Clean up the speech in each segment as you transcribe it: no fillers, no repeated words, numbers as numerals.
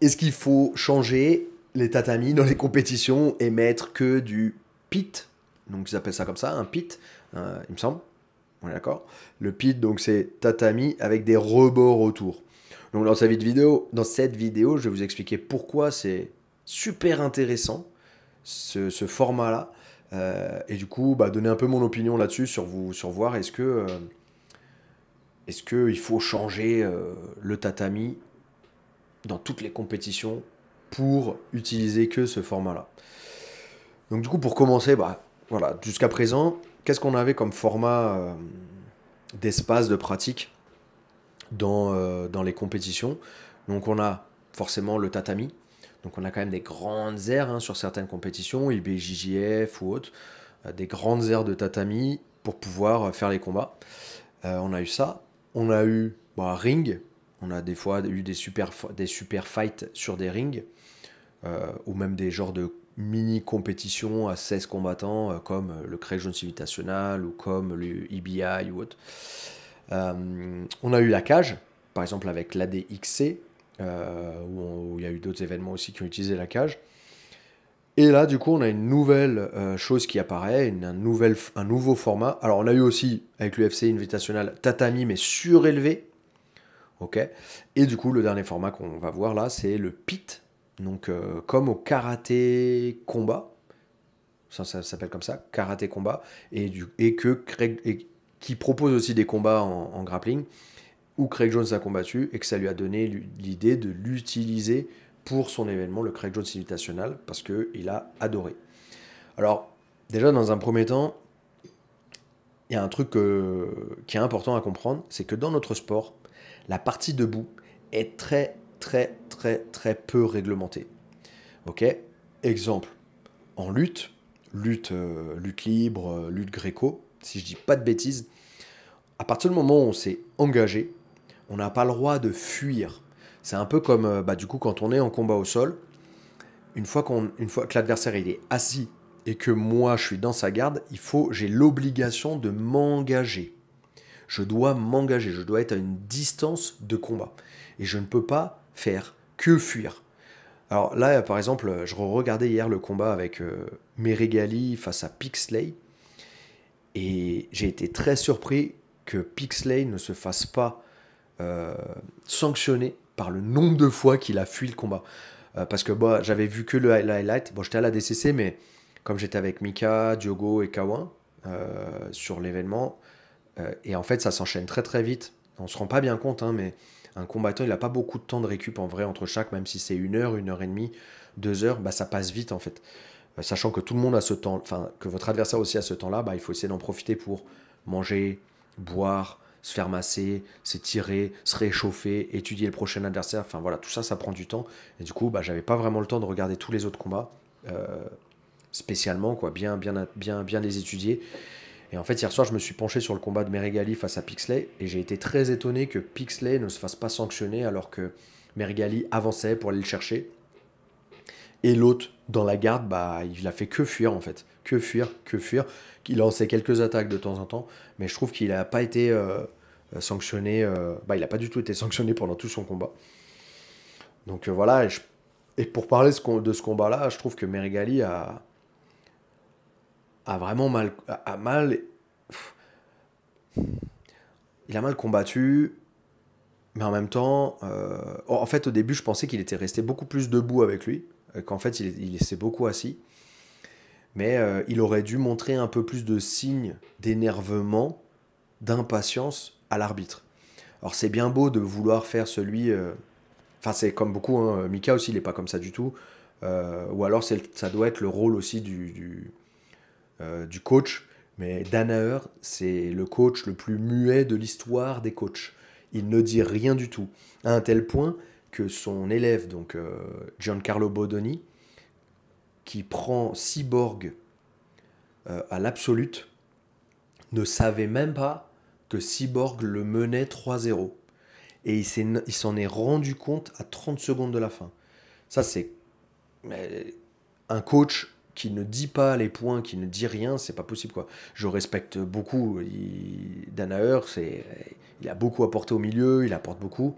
Est-ce qu'il faut changer les tatamis dans les compétitions et mettre que du pit? Donc ils appellent ça comme ça, un pit, il me semble. On est d'accord? Le pit, donc c'est tatami avec des rebords autour. Donc dans cette vidéo, je vais vous expliquer pourquoi c'est super intéressant ce format-là. Et du coup, bah, donner un peu mon opinion là-dessus sur voir est-ce que il faut changer le tatami dans toutes les compétitions pour utiliser que ce format-là. Donc du coup, pour commencer, bah, voilà, jusqu'à présent, qu'est-ce qu'on avait comme format d'espace de pratique dans les compétitions? Donc on a forcément le tatami. Donc on a quand même des grandes aires hein, sur certaines compétitions, IBJJF ou autres, des grandes aires de tatami pour pouvoir faire les combats. On a eu ça. On a eu bah, ring. On a des fois eu des super fights sur des rings. Ou même des genres de mini compétitions à 16 combattants, comme le Craig Jones Invitational ou comme le EBI ou autre. On a eu la cage, par exemple avec l'ADXC, où il y a eu d'autres événements aussi qui ont utilisé la cage. Et là, du coup, on a une nouvelle chose qui apparaît, un nouveau format. Alors, on a eu aussi, avec l'UFC Invitational, tatami, mais surélevé. Ok. Et du coup, le dernier format qu'on va voir là, c'est le pit. Donc, comme au karaté combat, ça s'appelle comme ça, karaté combat, et qui propose aussi des combats en grappling, où Craig Jones a combattu et que ça lui a donné l'idée de l'utiliser pour son événement, le Craig Jones Invitational, parce qu'il a adoré. Alors, déjà, dans un premier temps, il y a un truc qui est important à comprendre, c'est que dans notre sport, la partie debout est très, très, très, très peu réglementée. Ok. Exemple, en lutte libre, lutte gréco, si je dis pas de bêtises, à partir du moment où on s'est engagé, on n'a pas le droit de fuir. C'est un peu comme bah, du coup quand on est en combat au sol, une fois que l'adversaire il est assis et que moi je suis dans sa garde, j'ai l'obligation de m'engager. Je dois m'engager, je dois être à une distance de combat. Et je ne peux pas faire que fuir. Alors là, par exemple, je regardais hier le combat avec Meregali face à Pixley. Et j'ai été très surpris que Pixley ne se fasse pas euh, sanctionner par le nombre de fois qu'il a fui le combat. Parce que bah, j'avais vu que le highlight. Bon, j'étais à la DCC, mais comme j'étais avec Mika, Diogo et Kawan sur l'événement, et en fait, ça s'enchaîne très très vite. On se rend pas bien compte, hein, mais un combattant, il n'a pas beaucoup de temps de récup en vrai entre chaque, même si c'est une heure et demie, 2 heures, bah, ça passe vite en fait. Sachant que tout le monde a ce temps, enfin que votre adversaire aussi a ce temps-là, bah, il faut essayer d'en profiter pour manger, boire, se faire masser, s'étirer, se réchauffer, étudier le prochain adversaire. Enfin voilà, tout ça, ça prend du temps. Et du coup, bah, j'avais pas vraiment le temps de regarder tous les autres combats spécialement, quoi, bien les étudier. Et en fait, hier soir, je me suis penché sur le combat de Meregali face à Pixley et j'ai été très étonné que Pixley ne se fasse pas sanctionner alors que Meregali avançait pour aller le chercher. Et l'autre, dans la garde, bah, il a fait que fuir en fait. Que fuir, que fuir. Il lançait quelques attaques de temps en temps, mais je trouve qu'il n'a pas été sanctionné. Bah, il n'a pas du tout été sanctionné pendant tout son combat. Donc voilà, et pour parler de ce combat-là, je trouve que Meregali a vraiment mal. Il a mal combattu, mais en même temps, en fait, au début, je pensais qu'il était resté beaucoup plus debout avec lui, qu'en fait, il s'est beaucoup assis. Mais il aurait dû montrer un peu plus de signes d'énervement, d'impatience à l'arbitre. Alors, c'est bien beau de vouloir faire celui. Enfin, c'est comme beaucoup, hein, Mika aussi, il n'est pas comme ça du tout. Ou alors, ça doit être le rôle aussi du coach. Mais Danaher, c'est le coach le plus muet de l'histoire des coachs. Il ne dit rien du tout. À un tel point que son élève, donc Giancarlo Bodoni, qui prend Cyborg à l'absolute, ne savait même pas que Cyborg le menait 3-0. Et il s'en est rendu compte à 30 secondes de la fin. Ça, c'est un coach qui ne dit pas les points, qui ne dit rien, c'est pas possible quoi. Je respecte beaucoup Danaher, il a beaucoup apporté au milieu, il apporte beaucoup,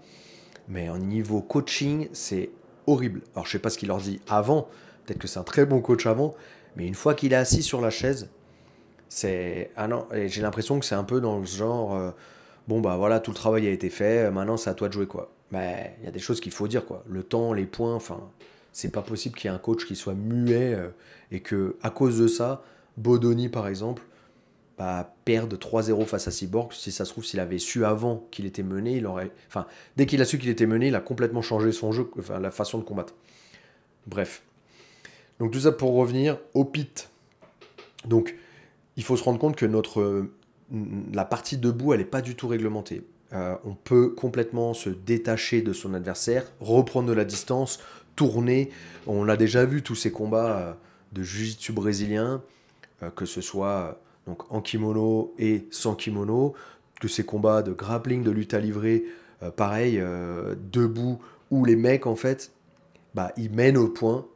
mais en niveau coaching, c'est horrible. Alors je sais pas ce qu'il leur dit avant, peut-être que c'est un très bon coach avant, mais une fois qu'il est assis sur la chaise, c'est... Ah non, et j'ai l'impression que c'est un peu dans le genre, bon bah voilà, tout le travail a été fait, maintenant c'est à toi de jouer quoi. Mais il y a des choses qu'il faut dire quoi. Le temps, les points, enfin, c'est pas possible qu'il y ait un coach qui soit muet et que à cause de ça, Bodoni par exemple, bah, perdre 3-0 face à Cyborg. Si ça se trouve, s'il avait su avant qu'il était mené, il aurait. Enfin, dès qu'il a su qu'il était mené, il a complètement changé son jeu, enfin, la façon de combattre. Bref. Donc tout ça pour revenir au pit. Donc, il faut se rendre compte que la partie debout, elle n'est pas du tout réglementée. On peut complètement se détacher de son adversaire, reprendre de la distance, tourner. On l'a déjà vu, tous ces combats de jiu-jitsu brésilien, que ce soit donc en kimono et sans kimono, que ces combats de grappling, de lutte à livrer, pareil, debout, où les mecs, en fait, bah, ils mènent au point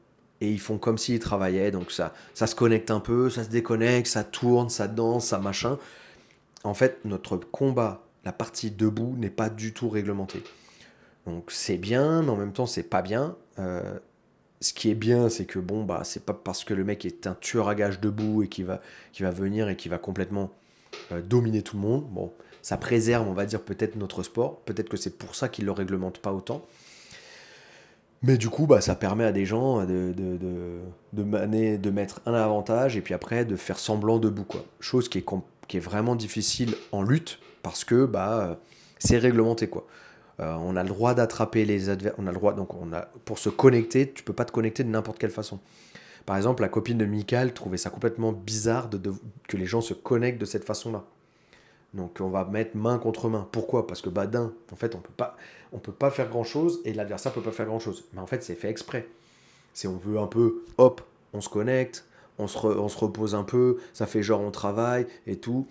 et ils font comme s'ils travaillaient. Donc ça se connecte un peu, ça se déconnecte, ça tourne, ça danse, ça machin. En fait, notre combat, la partie debout, n'est pas du tout réglementée. Donc c'est bien, mais en même temps, c'est pas bien. Ce qui est bien, c'est que bon, bah, c'est pas parce que le mec est un tueur à gages debout et qui va venir et qui va complètement dominer tout le monde. Bon, ça préserve, on va dire, peut-être notre sport. Peut-être que c'est pour ça qu'il le réglemente pas autant. Mais du coup, bah, ça permet à des gens de mettre un avantage et puis après de faire semblant debout, quoi. Chose qui est vraiment difficile en lutte parce que bah, c'est réglementé, quoi. On a le droit d'attraper les adversaires. On a le droit, donc pour se connecter, tu peux pas te connecter de n'importe quelle façon. Par exemple, la copine de Michael trouvait ça complètement bizarre que les gens se connectent de cette façon-là. Donc on va mettre main contre main. Pourquoi? Parce que Badin, en fait, on peut pas faire grand-chose et l'adversaire peut pas faire grand-chose. Mais en fait, c'est fait exprès. C'est on veut un peu, hop, on se connecte, on se repose un peu, ça fait genre on travaille et tout.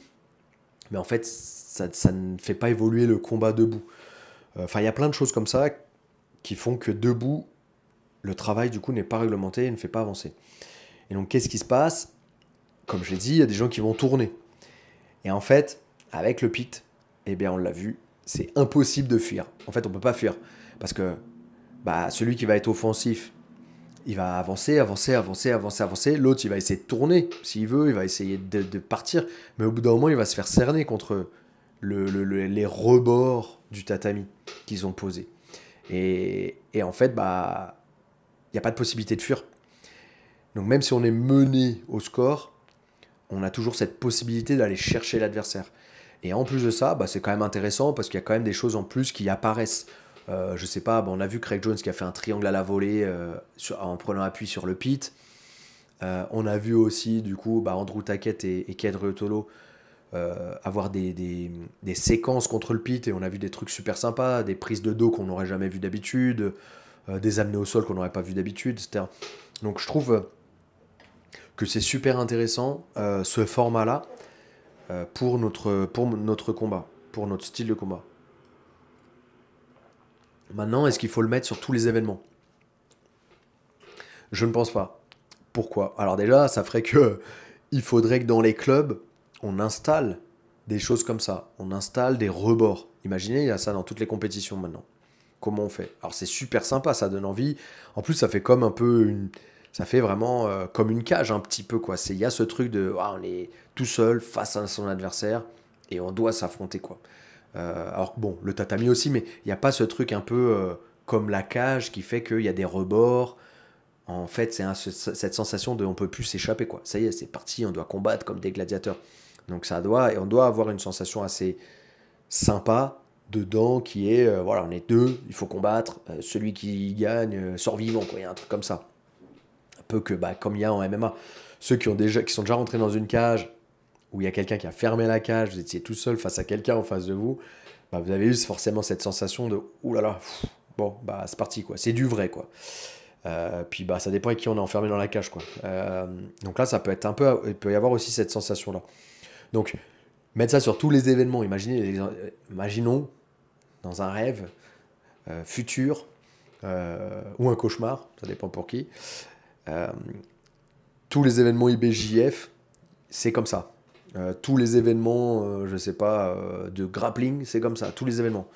Mais en fait, ça ne fait pas évoluer le combat debout. Enfin, il y a plein de choses comme ça qui font que debout, le travail du coup n'est pas réglementé et ne fait pas avancer. Et donc qu'est-ce qui se passe? Comme je l'ai dit, il y a des gens qui vont tourner. Et en fait, avec le pit, eh bien on l'a vu, c'est impossible de fuir. En fait, on peut pas fuir. Parce que bah, celui qui va être offensif, il va avancer, avancer, avancer, avancer, avancer. L'autre, il va essayer de tourner. S'il veut, il va essayer de partir. Mais au bout d'un moment, il va se faire cerner contre les rebords du tatami qu'ils ont posé. Et en fait, bah, il n'y a pas de possibilité de fuir. Donc même si on est mené au score, on a toujours cette possibilité d'aller chercher l'adversaire. Et en plus de ça, bah, c'est quand même intéressant parce qu'il y a quand même des choses en plus qui apparaissent. Je sais pas, bah, on a vu Craig Jones qui a fait un triangle à la volée en prenant appui sur le pit. On a vu aussi, du coup, bah, Andrew Tackett et Ked Ryotolo avoir des séquences contre le pit et on a vu des trucs super sympas, des prises de dos qu'on n'aurait jamais vu d'habitude, des amenés au sol qu'on n'aurait pas vu d'habitude, etc. Donc je trouve que c'est super intéressant ce format-là pour notre combat, pour notre style de combat. Maintenant, est-ce qu'il faut le mettre sur tous les événements? Je ne pense pas. Pourquoi? Alors déjà, ça ferait que il faudrait que dans les clubs, on installe des choses comme ça. On installe des rebords. Imaginez, il y a ça dans toutes les compétitions maintenant. Comment on fait? Alors c'est super sympa, ça donne envie. En plus, ça fait comme un peu ça fait vraiment comme une cage un petit peu quoi. Il y a ce truc de on est tout seul face à son adversaire et on doit s'affronter quoi. Alors bon, le tatami aussi, mais il n'y a pas ce truc un peu comme la cage qui fait qu'il y a des rebords. En fait, c'est cette sensation de on peut plus s'échapper quoi. Ça y est, c'est parti, on doit combattre comme des gladiateurs. Donc et on doit avoir une sensation assez sympa dedans qui est voilà, on est deux, il faut combattre, celui qui gagne sort vivant quoi. Il y a un truc comme ça. Un peu que bah, comme il y a en MMA, ceux qui sont déjà rentrés dans une cage où il y a quelqu'un qui a fermé la cage, vous étiez tout seul face à quelqu'un en face de vous, bah, vous avez eu forcément cette sensation de ouh là là, bon bah c'est parti quoi, c'est du vrai quoi. Puis bah ça dépend avec qui on est enfermé dans la cage quoi. Donc là ça peut être un peu, il peut y avoir aussi cette sensation là. Donc mettre ça sur tous les événements, imaginons dans un rêve futur ou un cauchemar, ça dépend pour qui. Euh, tous les événements IBJF, c'est comme ça. Tous les événements, je sais pas, de grappling, c'est comme ça. Tous les événements.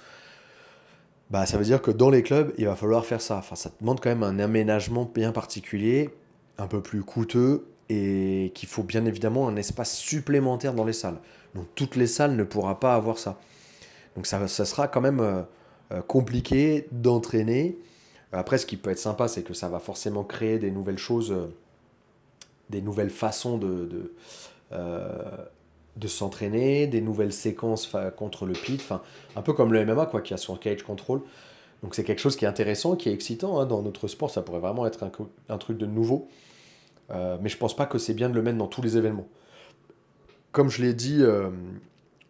Bah, ça veut dire que dans les clubs, il va falloir faire ça. Enfin, ça demande quand même un aménagement bien particulier, un peu plus coûteux, et qu'il faut bien évidemment un espace supplémentaire dans les salles. Donc toutes les salles ne pourra pas avoir ça. Donc ça sera quand même compliqué d'entraîner. Après, ce qui peut être sympa, c'est que ça va forcément créer des nouvelles choses, des nouvelles façons euh, de s'entraîner, des nouvelles séquences contre le pit, enfin, un peu comme le MMA, quoi, qui a son cage control. Donc c'est quelque chose qui est intéressant, qui est excitant, hein, dans notre sport, ça pourrait vraiment être un truc de nouveau. Mais je pense pas que c'est bien de le mettre dans tous les événements. Comme je l'ai dit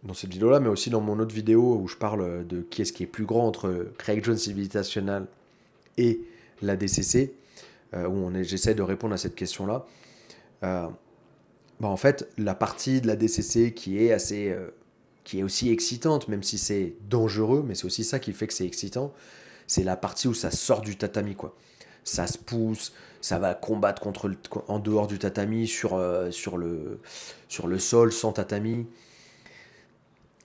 dans cette vidéo-là, mais aussi dans mon autre vidéo où je parle de qui est-ce qui est plus grand entre Craig Jones Invitational et la DCC, j'essaie de répondre à cette question-là. Euh, Bah en fait, la partie de la DCC qui est aussi excitante, même si c'est dangereux, mais c'est aussi ça qui fait que c'est excitant, c'est la partie où ça sort du tatami, quoi. Ça se pousse, ça va combattre en dehors du tatami, sur le sol, sans tatami.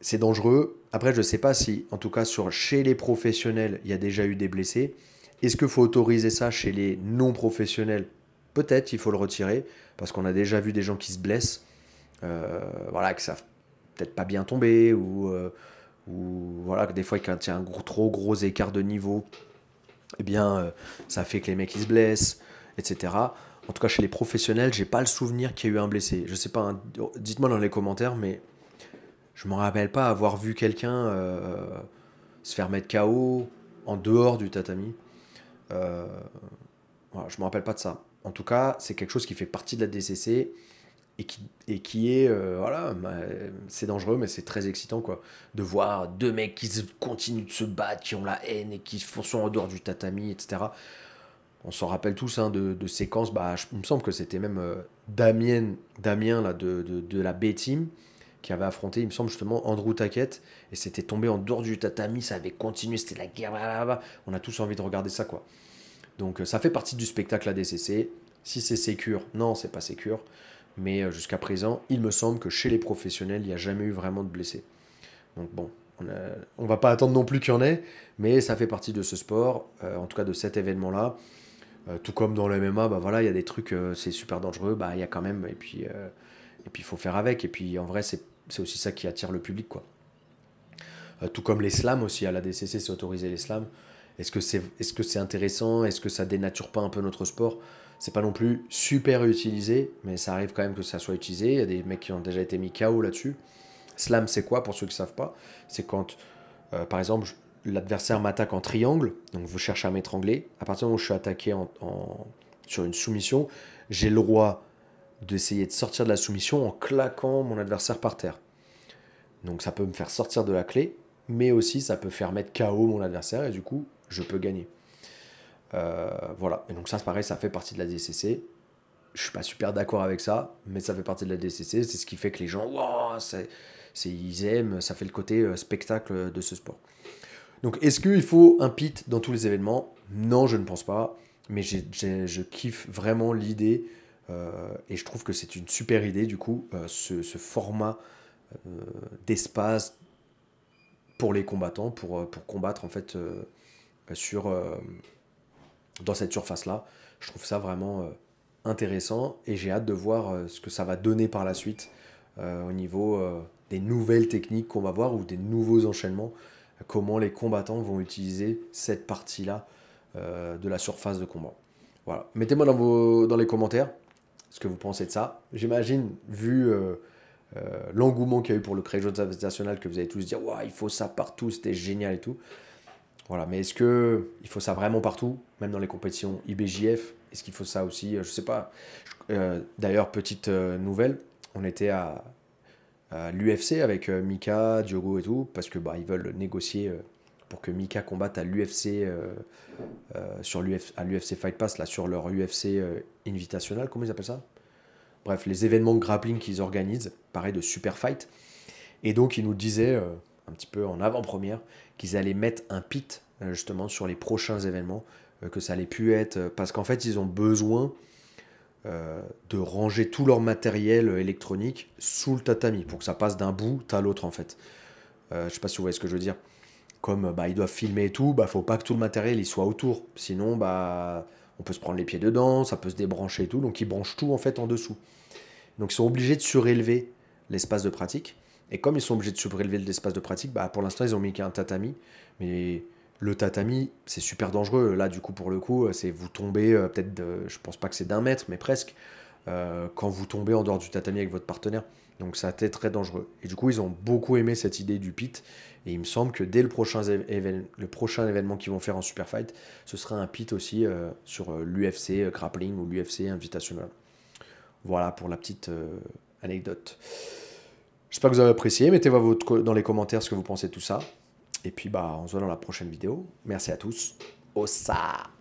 C'est dangereux. Après, je ne sais pas si, en tout cas, chez les professionnels, il y a déjà eu des blessés. Est-ce qu'il faut autoriser ça chez les non-professionnels? Peut-être il faut le retirer, parce qu'on a déjà vu des gens qui se blessent, voilà, que ça peut-être pas bien tomber, ou voilà, que des fois, quand il y a un trop gros écart de niveau, eh bien, ça fait que les mecs ils se blessent, etc. En tout cas, chez les professionnels, j'ai pas le souvenir qu'il y a eu un blessé. Je sais pas, hein, dites-moi dans les commentaires, mais je me rappelle pas avoir vu quelqu'un se faire mettre KO en dehors du tatami. Euh, voilà, je me rappelle pas de ça. En tout cas, c'est quelque chose qui fait partie de la DCC et qui est voilà, bah, c'est dangereux, mais c'est très excitant, quoi, de voir deux mecs continuent de se battre, qui ont la haine et qui sont en dehors du tatami, etc. On s'en rappelle tous, hein, de séquences. Bah, il me semble que c'était même Damien là, de la B-Team qui avait affronté, il me semble, justement Andrew Tackett, et c'était tombé en dehors du tatami, ça avait continué, c'était la guerre, blablabla. On a tous envie de regarder ça, quoi. Donc ça fait partie du spectacle ADCC. Si c'est sécure, non, c'est pas sécure. Mais jusqu'à présent, il me semble que chez les professionnels, il n'y a jamais eu vraiment de blessés. Donc bon, on va pas attendre non plus qu'il y en ait, mais ça fait partie de ce sport, en tout cas de cet événement-là. Tout comme dans le MMA, bah voilà, il y a des trucs, c'est super dangereux, bah il y a quand même, et puis il faut faire avec. Et puis en vrai, c'est aussi ça qui attire le public, quoi. Tout comme les slams aussi, à la DCC, c'est autorisé les slams. Est-ce que c'est intéressant? Est-ce que ça dénature pas un peu notre sport? C'est pas non plus super utilisé, mais ça arrive quand même que ça soit utilisé. Il y a des mecs qui ont déjà été mis KO là-dessus. Slam, c'est quoi pour ceux qui ne savent pas? C'est quand, par exemple, l'adversaire m'attaque en triangle, donc vous cherchez à m'étrangler. À partir du moment où je suis attaqué sur une soumission, j'ai le droit d'essayer de sortir de la soumission en claquant mon adversaire par terre. Donc ça peut me faire sortir de la clé, mais aussi ça peut faire mettre KO mon adversaire et du coup, je peux gagner. Voilà, et donc ça c'est pareil, ça fait partie de la DCC. Je suis pas super d'accord avec ça, mais ça fait partie de la DCC, c'est ce qui fait que les gens, wow, ils aiment, ça fait le côté spectacle de ce sport. Donc est-ce qu'il faut un pit dans tous les événements? Non, je ne pense pas, mais je kiffe vraiment l'idée, et je trouve que c'est une super idée du coup, ce format d'espace pour les combattants, pour combattre en fait sur, dans cette surface-là. Je trouve ça vraiment intéressant et j'ai hâte de voir ce que ça va donner par la suite au niveau des nouvelles techniques qu'on va voir ou des nouveaux enchaînements, comment les combattants vont utiliser cette partie-là de la surface de combat. Voilà. Mettez-moi dans les commentaires ce que vous pensez de ça. J'imagine, vu l'engouement qu'il y a eu pour le Craig Jones Invitational, que vous allez tous dire ouais, il faut ça partout, c'était génial et tout. Voilà, mais est-ce que il faut ça vraiment partout, même dans les compétitions IBJF? Est-ce qu'il faut ça aussi? Je sais pas. D'ailleurs, petite nouvelle, on était à l'UFC avec Mika, Diogo et tout, parce que bah ils veulent négocier pour que Mika combatte à l'UFC à l'UFC Fight Pass là sur leur UFC Invitational, comment ils appellent ça? Bref, les événements de grappling qu'ils organisent, pareil de super fight. Et donc, ils nous disaient, un petit peu en avant-première, qu'ils allaient mettre un pit, justement, sur les prochains événements, que ça allait plus être... parce qu'en fait, ils ont besoin de ranger tout leur matériel électronique sous le tatami, pour que ça passe d'un bout à l'autre, en fait. Je sais pas si vous voyez ce que je veux dire. comme bah, ils doivent filmer et tout, bah, faut pas que tout le matériel il soit autour. Sinon, bah, on peut se prendre les pieds dedans, ça peut se débrancher et tout. Donc ils branchent tout en fait en dessous. Donc ils sont obligés de surélever l'espace de pratique. Et comme ils sont obligés de surélever l'espace de pratique, bah, pour l'instant ils ont mis qu'un tatami. Mais le tatami, c'est super dangereux. Là, du coup, pour le coup, c'est vous tombez peut-être, je pense pas que c'est d'1 mètre, mais presque, quand vous tombez en dehors du tatami avec votre partenaire. Donc ça a été très dangereux. Et du coup, ils ont beaucoup aimé cette idée du pit. Et il me semble que dès le prochain événement qu'ils vont faire en Super Fight, ce sera un pit aussi sur l'UFC Grappling ou l'UFC Invitational. Voilà pour la petite anecdote. J'espère que vous avez apprécié. Mettez-moi dans les commentaires ce que vous pensez de tout ça. Et puis, bah, on se voit dans la prochaine vidéo. Merci à tous. Ossa!